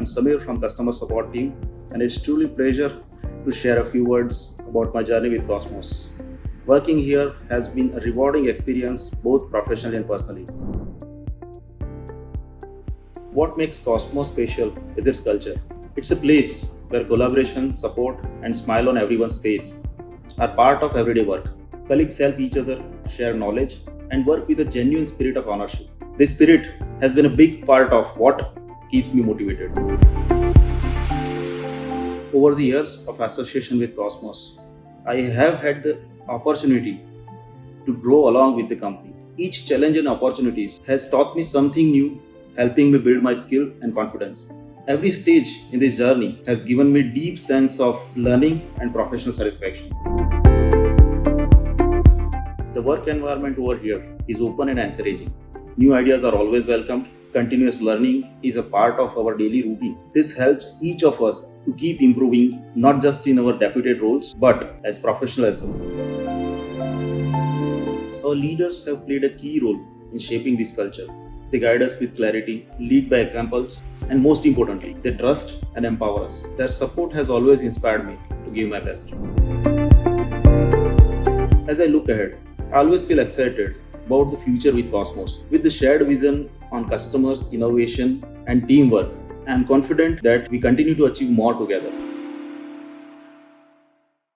Samir from customer support team, and it's truly a pleasure to share a few words about my journey with Cosmos. Working here has been a rewarding experience both professionally and personally. What makes Cosmos special is its culture. It's a place where collaboration, support, and smile on everyone's face are part of everyday work. Colleagues help each other, share knowledge, and work with a genuine spirit of ownership. This spirit has been a big part of what keeps me motivated. Over the years of association with Cosmos, I have had the opportunity to grow along with the company. Each challenge and opportunities has taught me something new, helping me build my skill and confidence. Every stage in this journey has given me deep sense of learning and professional satisfaction. The work environment over here is open and encouraging. New ideas are always welcomed. Continuous learning is a part of our daily routine. This helps each of us to keep improving, not just in our deputed roles, but as professionals as well. Our leaders have played a key role in shaping this culture. They guide us with clarity, lead by examples, and most importantly, they trust and empower us. Their support has always inspired me to give my best. As I look ahead, I always feel excited about the future with Cosmos. With the shared vision on customers, innovation, and teamwork, I am confident that we continue to achieve more together.